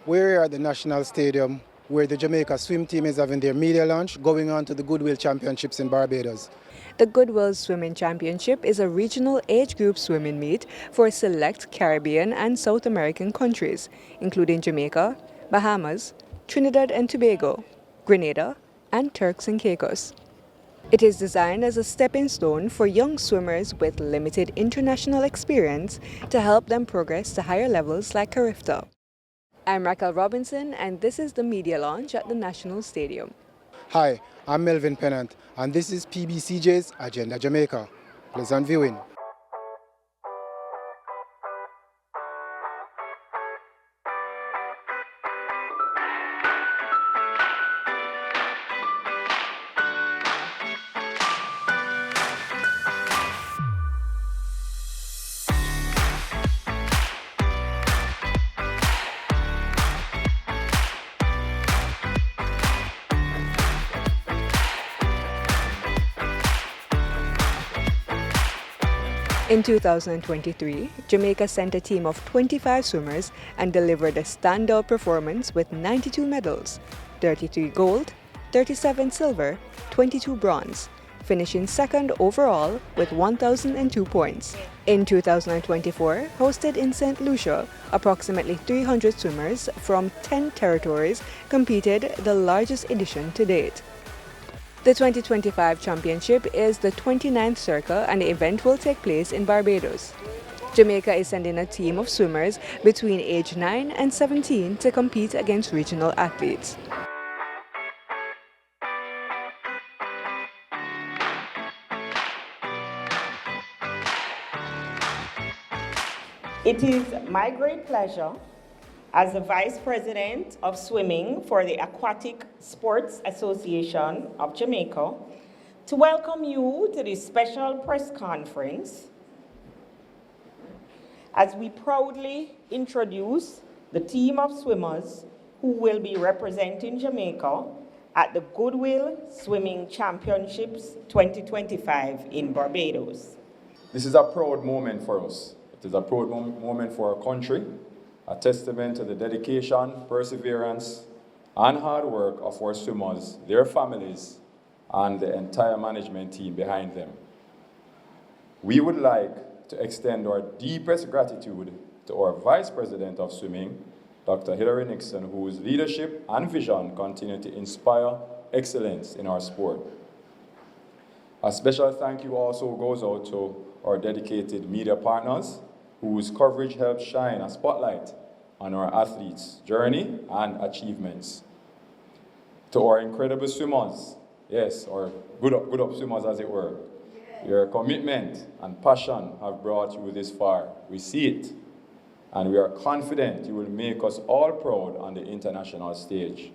We're here at the National Stadium where the Jamaica swim team is having their media launch going on to the Goodwill Championships in Barbados. The Goodwill Swimming Championship is a regional age group swimming meet for select Caribbean and South American countries, including Jamaica, Bahamas, Trinidad and Tobago, Grenada, and Turks and Caicos. It is designed as a stepping stone for young swimmers with limited international experience to help them progress to higher levels like Carifta. I'm Raquel Robinson, and this is the media launch at the National Stadium. Hi, I'm Melvin Pennant, and this is PBCJ's Agenda Jamaica. Pleasant viewing. In 2023, Jamaica sent a team of 25 swimmers and delivered a standout performance with 92 medals, 33 gold, 37 silver, 22 bronze, finishing second overall with 1,002 points. In 2024, hosted in St. Lucia, approximately 300 swimmers from 10 territories competed, the largest edition to date. The 2025 championship is the 29th circle, and the event will take place in Barbados. Jamaica is sending a team of swimmers between age 9 and 17 to compete against regional athletes. It is my great pleasure as the Vice President of Swimming for the Aquatic Sports Association of Jamaica to welcome you to this special press conference as we proudly introduce the team of swimmers who will be representing Jamaica at the Goodwill Swimming Championships 2025 in Barbados. This is a proud moment for us. It is a proud moment for our country, a testament to the dedication, perseverance, and hard work of our swimmers, their families, and the entire management team behind them. We would like to extend our deepest gratitude to our Vice President of Swimming, Dr. Hilary Nixon, whose leadership and vision continue to inspire excellence in our sport. A special thank you also goes out to our dedicated media partners, whose coverage helps shine a spotlight on our athletes' journey and achievements. To our incredible swimmers, yes, or good up swimmers as it were, your commitment and passion have brought you this far. We see it, and we are confident you will make us all proud on the international stage.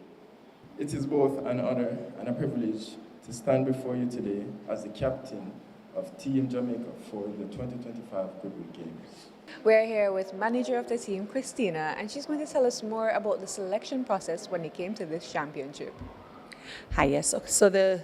It is both an honor and a privilege to stand before you today as the captain of Team Jamaica for the 2025 Goodwill Games. We're here with manager of the team, Christina, and she's going to tell us more about the selection process when it came to this championship. Hi, yes. So the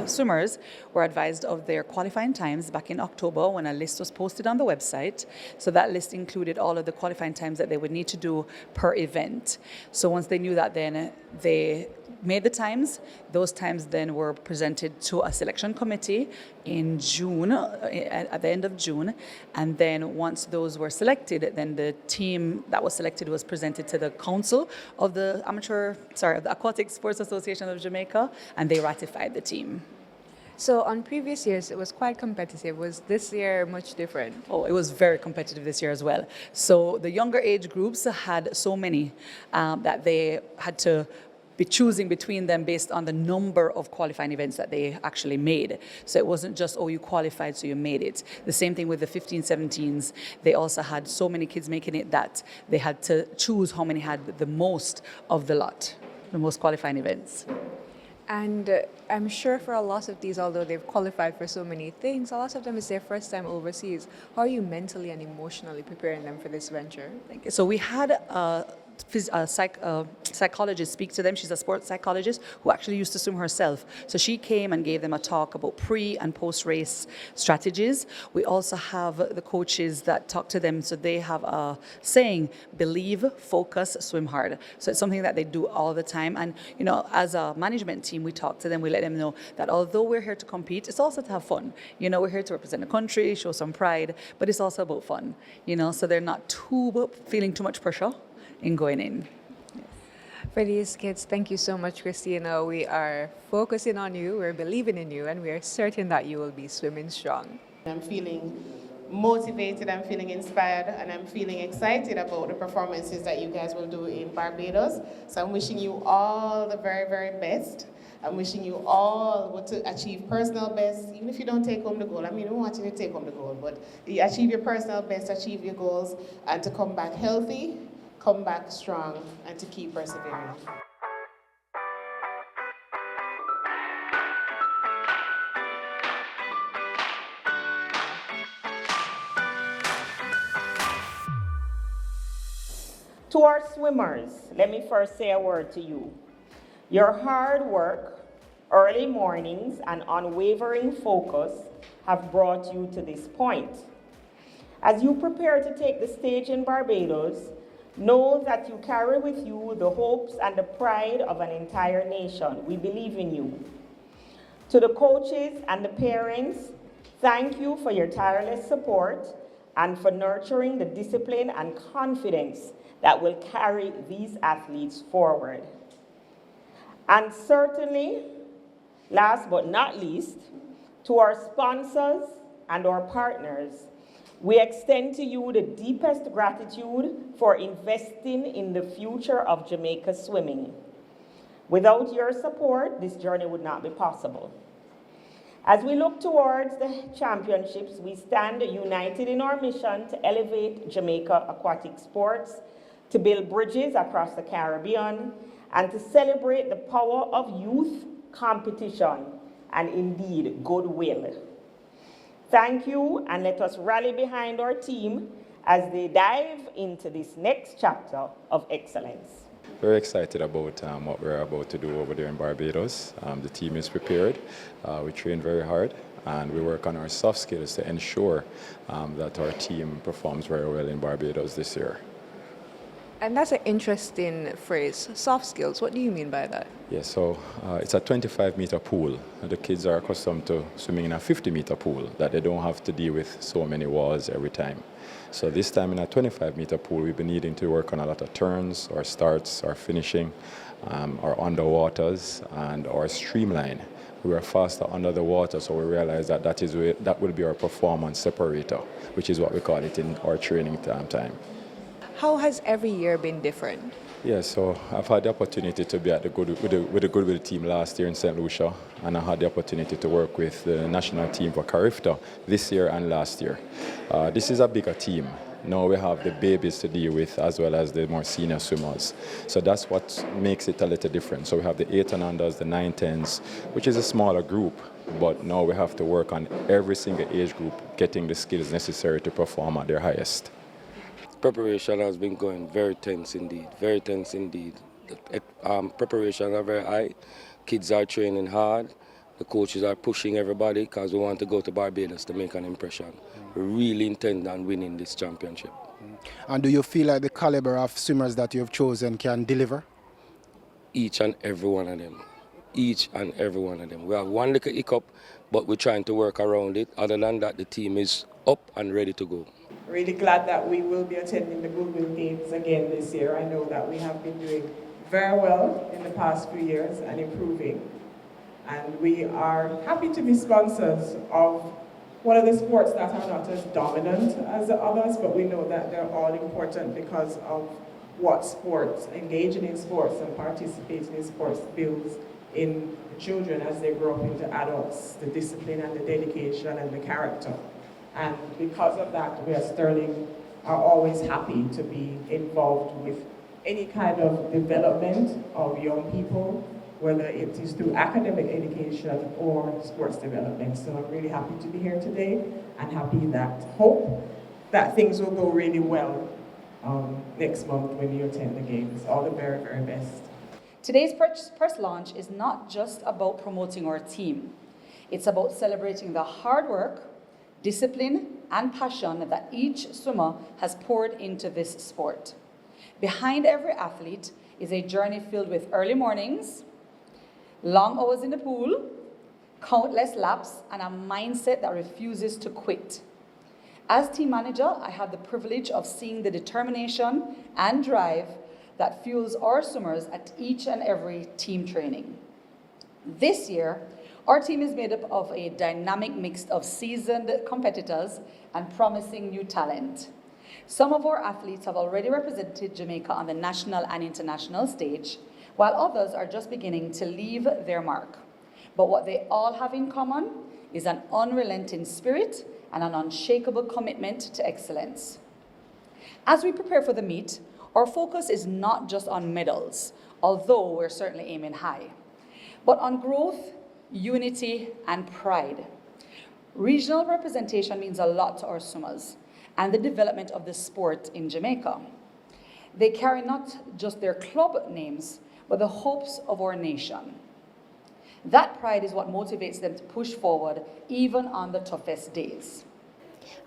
swimmers were advised of their qualifying times back in October when a list was posted on the website. So that list included all of the qualifying times that they would need to do per event. So once they knew that, then they made the times. Those times then were presented to a selection committee in June, at the end of June. And then once those were selected, then the team that was selected was presented to the council of the Aquatic Sports Association of Jamaica, and they ratified the team. So on previous years, it was quite competitive. Was this year much different? Oh, it was very competitive this year as well. So the younger age groups had so many that they had to be choosing between them based on the number of qualifying events that they actually made. So it wasn't just, oh, you qualified, so you made it. The same thing with the 15, 17s. They also had so many kids making it that they had to choose how many had the most of the lot, the most qualifying events. And I'm sure for a lot of these, although they've qualified for so many things, a lot of them is their first time overseas. How are you mentally and emotionally preparing them for this venture? So we had psychologist speak to them. She's a sports psychologist who actually used to swim herself. So she came and gave them a talk about pre and post race strategies. We also have the coaches that talk to them, so they have a saying: believe, focus, swim hard. So it's something that they do all the time. And you know, as a management team, we talk to them, we let them know that although we're here to compete, it's also to have fun. You know, we're here to represent the country, show some pride, but it's also about fun. You know, so they're not feeling too much pressure in going in. For these kids, thank you so much, Christina. We are focusing on you, we're believing in you, and we are certain that you will be swimming strong. I'm feeling motivated, I'm feeling inspired, and I'm feeling excited about the performances that you guys will do in Barbados. So I'm wishing you all the very, very best. I'm wishing you all to achieve personal best, even if you don't take home the goal. I mean, we want you to take home the goal, but you achieve your personal best, achieve your goals, and to come back healthy, come back strong, and to keep persevering. To our swimmers, let me first say a word to you. Your hard work, early mornings, and unwavering focus have brought you to this point. As you prepare to take the stage in Barbados, know that you carry with you the hopes and the pride of an entire nation. We believe in you. To the coaches and the parents, thank you for your tireless support and for nurturing the discipline and confidence that will carry these athletes forward. And certainly, last but not least, to our sponsors and our partners, we extend to you the deepest gratitude for investing in the future of Jamaica swimming. Without your support, this journey would not be possible. As we look towards the championships, we stand united in our mission to elevate Jamaica aquatic sports, to build bridges across the Caribbean, and to celebrate the power of youth, competition, and indeed goodwill. Thank you, and let us rally behind our team as they dive into this next chapter of excellence. Very excited about what we're about to do over there in Barbados. The team is prepared. We train very hard, and we work on our soft skills to ensure that our team performs very well in Barbados this year. And that's an interesting phrase, soft skills. What do you mean by that? Yeah, so it's a 25-meter pool. The kids are accustomed to swimming in a 50-meter pool that they don't have to deal with so many walls every time. So this time in a 25-meter pool, we've been needing to work on a lot of turns, our starts, our finishing, our underwaters, and our streamline. We were faster under the water, so we realized that that will be our performance separator, which is what we call it in our training time. How has every year been different? Yeah, so I've had the opportunity to be at with the Goodwill team last year in St. Lucia, and I had the opportunity to work with the national team for Carifta this year and last year. This is a bigger team. Now we have the babies to deal with as well as the more senior swimmers. So that's what makes it a little different. So we have the 8 and unders, the 9, 10s, which is a smaller group, but now we have to work on every single age group getting the skills necessary to perform at their highest. Preparation has been going very tense indeed, very tense indeed. Preparations are very high, kids are training hard, the coaches are pushing everybody because we want to go to Barbados to make an impression. We really intend on winning this championship. And do you feel like the caliber of swimmers that you have chosen can deliver? Each and every one of them. Each and every one of them. We have one little hiccup, but we're trying to work around it. Other than that, the team is up and ready to go. Really glad that we will be attending the Goodwill Games again this year. I know that we have been doing very well in the past few years and improving. And we are happy to be sponsors of one of the sports that are not as dominant as the others, but we know that they're all important because of what sports, engaging in sports and participating in sports builds in children as they grow up into adults, the discipline and the dedication and the character. And because of that, we at Sterling are always happy to be involved with any kind of development of young people, whether it is through academic education or sports development. So I'm really happy to be here today and hope that things will go really well next month when you attend the games. All the very, very best. Today's press launch is not just about promoting our team. It's about celebrating the hard work, discipline, and passion that each swimmer has poured into this sport. Behind every athlete is a journey filled with early mornings, long hours in the pool, countless laps, and a mindset that refuses to quit. As team manager, I have the privilege of seeing the determination and drive that fuels our swimmers at each and every team training. This year, our team is made up of a dynamic mix of seasoned competitors and promising new talent. Some of our athletes have already represented Jamaica on the national and international stage, while others are just beginning to leave their mark. But what they all have in common is an unrelenting spirit and an unshakable commitment to excellence. As we prepare for the meet, our focus is not just on medals, although we're certainly aiming high, but on growth, unity, and pride. Regional representation means a lot to our swimmers and the development of the sport in Jamaica. They carry not just their club names, but the hopes of our nation. That pride is what motivates them to push forward even on the toughest days.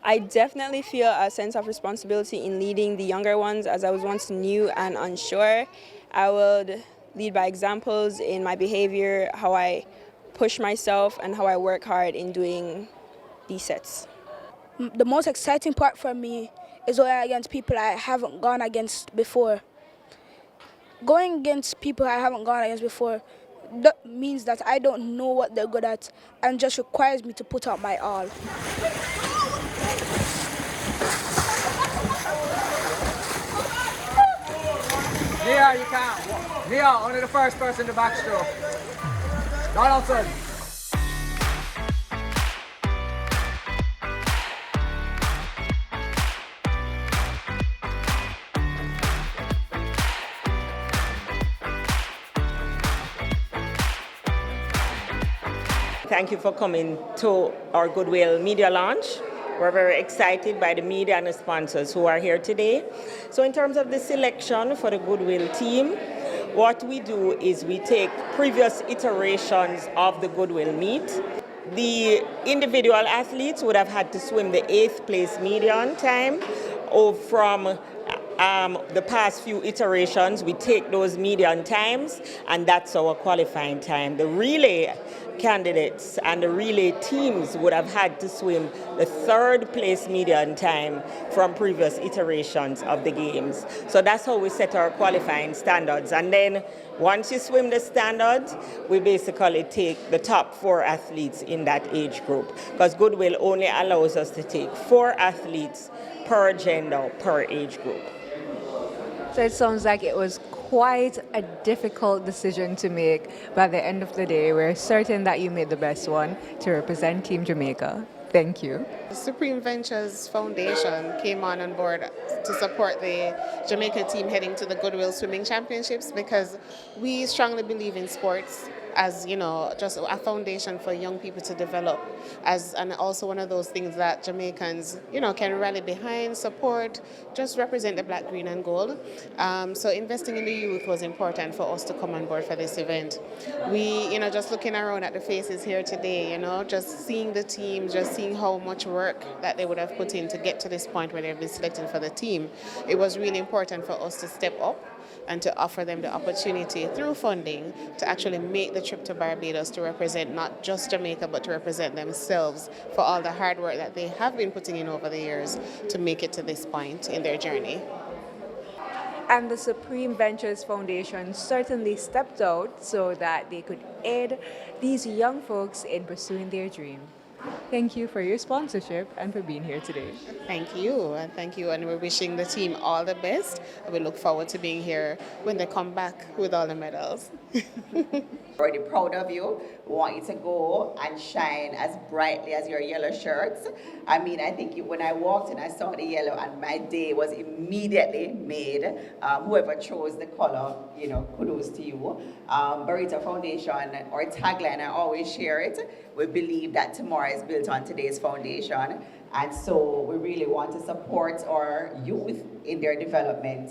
I definitely feel a sense of responsibility in leading the younger ones, as I was once new and unsure. I would lead by examples in my behavior, how I push myself and how I work hard in doing these sets. The most exciting part for me is going against people I haven't gone against before. Going against people I haven't gone against before, that means that I don't know what they're good at and just requires me to put out my all. Nia, you can't. Nia, only the first person to backstroke. Donaldson. Thank you for coming to our Goodwill media launch. We're very excited by the media and the sponsors who are here today. So in terms of the selection for the Goodwill team, what we do is we take previous iterations of the Goodwill meet. The individual athletes would have had to swim the 8th place median time from the past few iterations. We take those median times, and that's our qualifying time. The relay candidates and the relay teams would have had to swim the 3rd place median time from previous iterations of the games. So that's how we set our qualifying standards. And then once you swim the standards, we basically take the top 4 athletes in that age group, because Goodwill only allows us to take 4 athletes per gender, per age group. So it sounds like it was quite a difficult decision to make. By the end of the day, we're certain that you made the best one to represent Team Jamaica. Thank you. The Supreme Ventures Foundation came on board to support the Jamaica team heading to the Goodwill Swimming Championships, because we strongly believe in sports as, you know, just a foundation for young people to develop, and also one of those things that Jamaicans, you know, can rally behind, support, just represent the black, green and gold. So investing in the youth was important for us to come on board for this event. We, you know, just looking around at the faces here today, you know, just seeing the team, just seeing how much work that they would have put in to get to this point where they've been selected for the team, it was really important for us to step up and to offer them the opportunity through funding to actually make the trip to Barbados to represent not just Jamaica, but to represent themselves for all the hard work that they have been putting in over the years to make it to this point in their journey. And the Supreme Ventures Foundation certainly stepped out so that they could aid these young folks in pursuing their dream. Thank you for your sponsorship and for being here today. Thank you, and we're wishing the team all the best. We look forward to being here when they come back with all the medals. Already proud of you. We want you to go and shine as brightly as your yellow shirts. I mean, I think when I walked in, I saw the yellow and my day was immediately made. Whoever chose the color, you know, kudos to you. Barita Foundation, our tagline, I always share it. We believe that tomorrow is built on today's foundation. And so we really want to support our youth in their development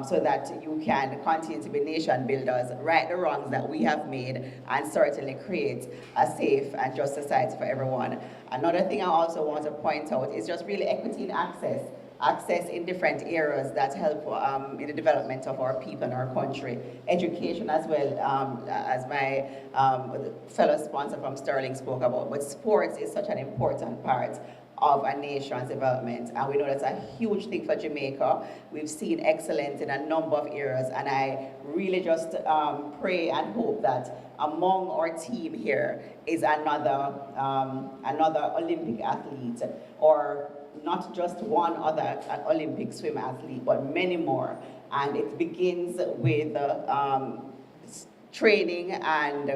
so that you can continue to be nation builders, right the wrongs that we have made, and certainly create a safe and just society for everyone. Another thing I also want to point out is just really equity in access in different areas that help in the development of our people and our country. Education as well, as my fellow sponsor from Sterling spoke about, but sports is such an important part of a nation's development, and we know that's a huge thing for Jamaica. We've seen excellence in a number of areas, and I really just pray and hope that among our team here is another Olympic athlete, or not just one other Olympic swim athlete, but many more. And it begins with training and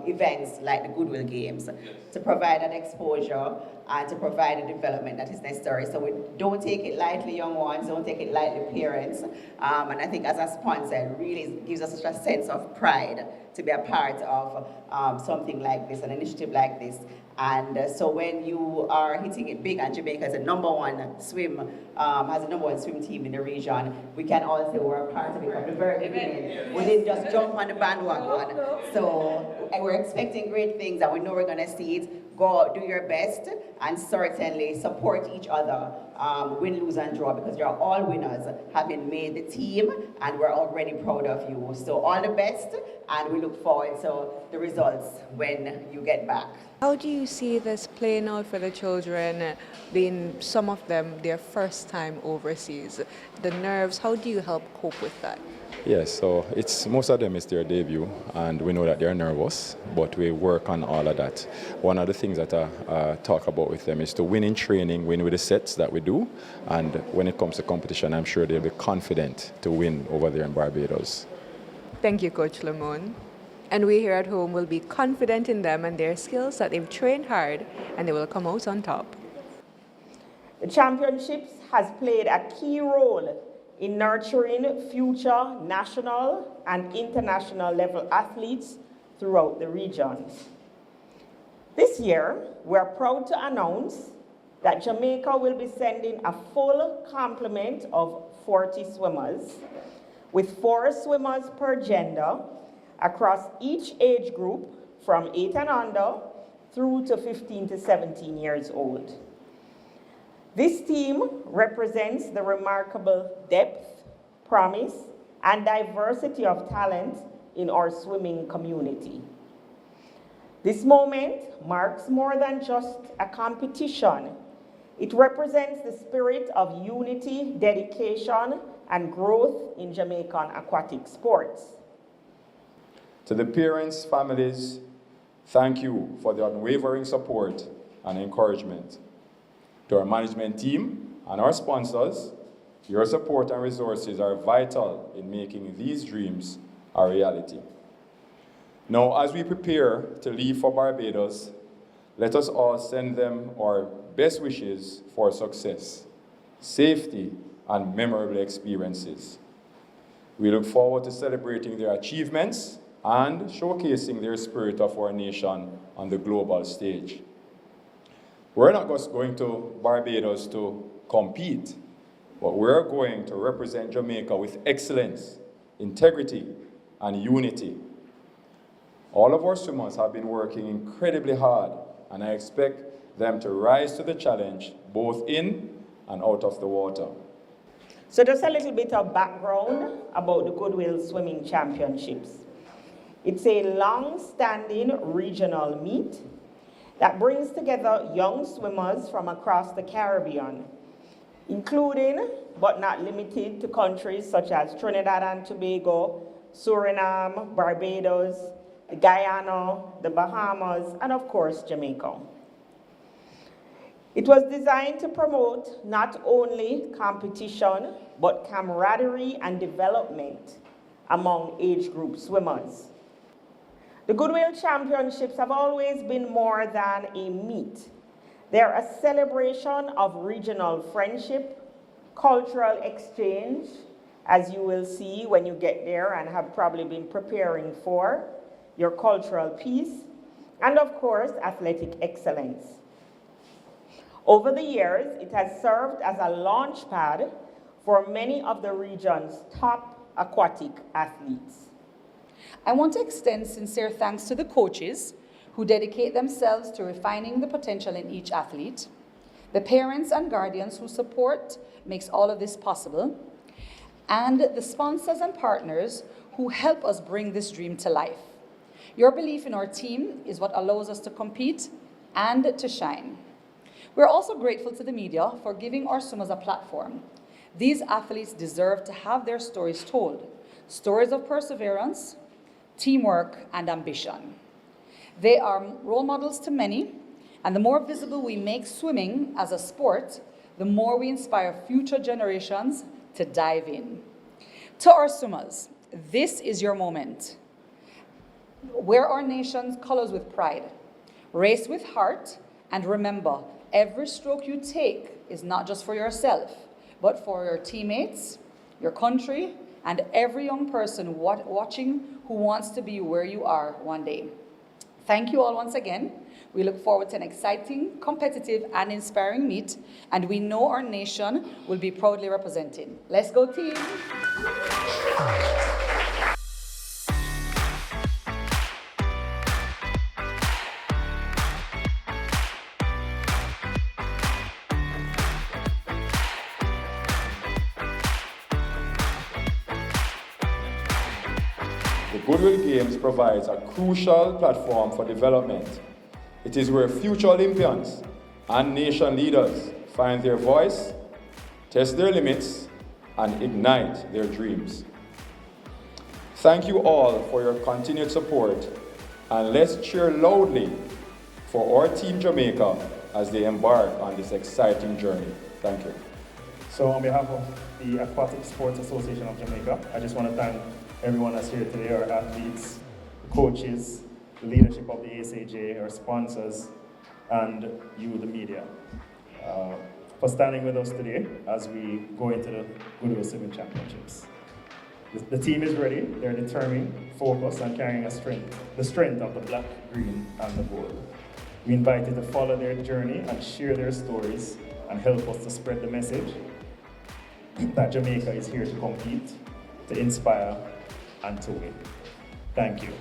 events like the Goodwill Games to provide that exposure and to provide the development that is necessary. So we don't take it lightly, young ones, don't take it lightly, parents. And I think as a sponsor, it really gives us such a sense of pride to be a part of something like this, an initiative like this. And so when you are hitting it big, and Jamaica is a number one swim, has a number one swim team in the region, we can all say we're a part of it from the very beginning. We didn't just jump on the bandwagon. So we're expecting great things, and we know we're gonna see it. Go out, do your best, and certainly support each other, win, lose, and draw, because you're all winners, having made the team, and we're already proud of you. So all the best, and we look forward to the results when you get back. How do you see this playing out for the children, being some of them their first time overseas? The nerves, how do you help cope with that? Yes, so most of them is their debut, and we know that they're nervous, but we work on all of that. One of the things that I talk about with them is to win in training, win with the sets that we do, and when it comes to competition, I'm sure they'll be confident to win over there in Barbados. Thank you, Coach Lamone. And we here at home will be confident in them and their skills, that they've trained hard and they will come out on top. The championships has played a key role in nurturing future national and international level athletes throughout the region. This year, we're proud to announce that Jamaica will be sending a full complement of 40 swimmers, with 4 swimmers per gender across each age group from 8 and under through to 15 to 17 years old. This team represents the remarkable depth, promise, and diversity of talent in our swimming community. This moment marks more than just a competition. It represents the spirit of unity, dedication, and growth in Jamaican aquatic sports. To the parents, families, thank you for the unwavering support and encouragement. To our management team and our sponsors, your support and resources are vital in making these dreams a reality. Now, as we prepare to leave for Barbados, let us all send them our best wishes for success, safety, and memorable experiences. We look forward to celebrating their achievements and showcasing their spirit of our nation on the global stage. We're not just going to Barbados to compete, but we're going to represent Jamaica with excellence, integrity, and unity. All of our swimmers have been working incredibly hard, and I expect them to rise to the challenge both in and out of the water. So just a little bit of background about the Goodwill Swimming Championships. It's a long-standing regional meet that brings together young swimmers from across the Caribbean, including, but not limited to, countries such as Trinidad and Tobago, Suriname, Barbados, Guyana, the Bahamas, and of course, Jamaica. It was designed to promote not only competition, but camaraderie and development among age group swimmers. The Goodwill Championships have always been more than a meet. They're a celebration of regional friendship, cultural exchange, as you will see when you get there and have probably been preparing for, your cultural piece, and of course, athletic excellence. Over the years, it has served as a launch pad for many of the region's top aquatic athletes. I want to extend sincere thanks to the coaches who dedicate themselves to refining the potential in each athlete, the parents and guardians whose support makes all of this possible, and the sponsors and partners who help us bring this dream to life. Your belief in our team is what allows us to compete and to shine. We're also grateful to the media for giving our swimmers a platform. These athletes deserve to have their stories told, stories of perseverance, teamwork, and ambition. They are role models to many, and the more visible we make swimming as a sport, the more we inspire future generations to dive in. To our swimmers, this is your moment. Wear our nation's colors with pride. Race with heart, and remember, every stroke you take is not just for yourself, but for your teammates, your country, and every young person watching who wants to be where you are one day. Thank you all once again. We look forward to an exciting, competitive, and inspiring meet, and we know our nation will be proudly represented. Let's go, team! The Goodwill Games provides a crucial platform for development. It is where future Olympians and nation leaders find their voice, test their limits, and ignite their dreams. Thank you all for your continued support, and let's cheer loudly for our Team Jamaica as they embark on this exciting journey. Thank you. So on behalf of the Aquatic Sports Association of Jamaica, I just want to thank everyone that's here today, our athletes, coaches, the leadership of the ACJ, our sponsors, and you, the media, for standing with us today as we go into the Goodwill Swimming Championships. The team is ready, they're determined, focused, and carrying the strength of the black, green, and the gold. We invite you to follow their journey and share their stories and help us to spread the message that Jamaica is here to compete, to inspire, and to win. Thank you.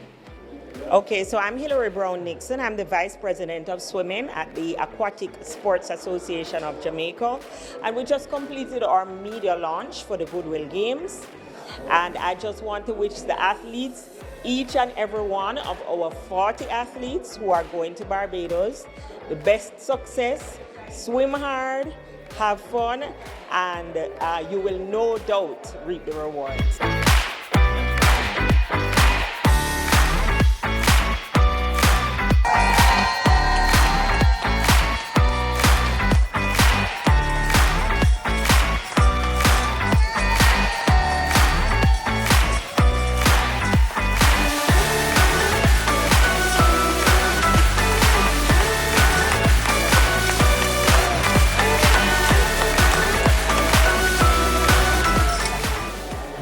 Okay, so I'm Hillary Brown Nixon. I'm the Vice President of Swimming at the Aquatic Sports Association of Jamaica. And we just completed our media launch for the Goodwill Games. And I just want to wish the athletes, each and every one of our 40 athletes who are going to Barbados, the best success. Swim hard, have fun, and you will no doubt reap the rewards.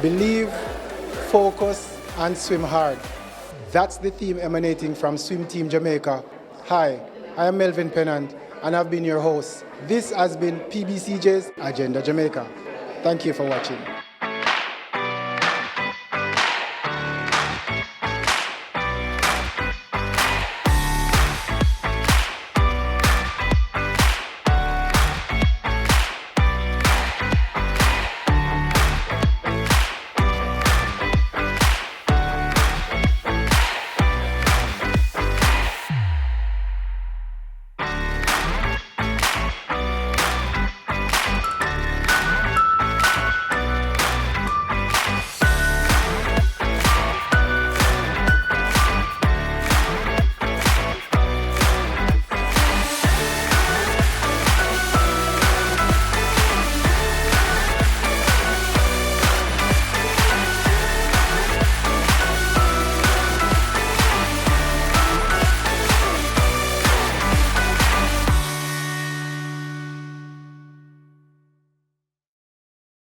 Believe, focus, and swim hard. That's the theme emanating from Swim Team Jamaica. Hi, I am Melvin Pennant, and I've been your host. This has been PBCJ's Agenda Jamaica. Thank you for watching.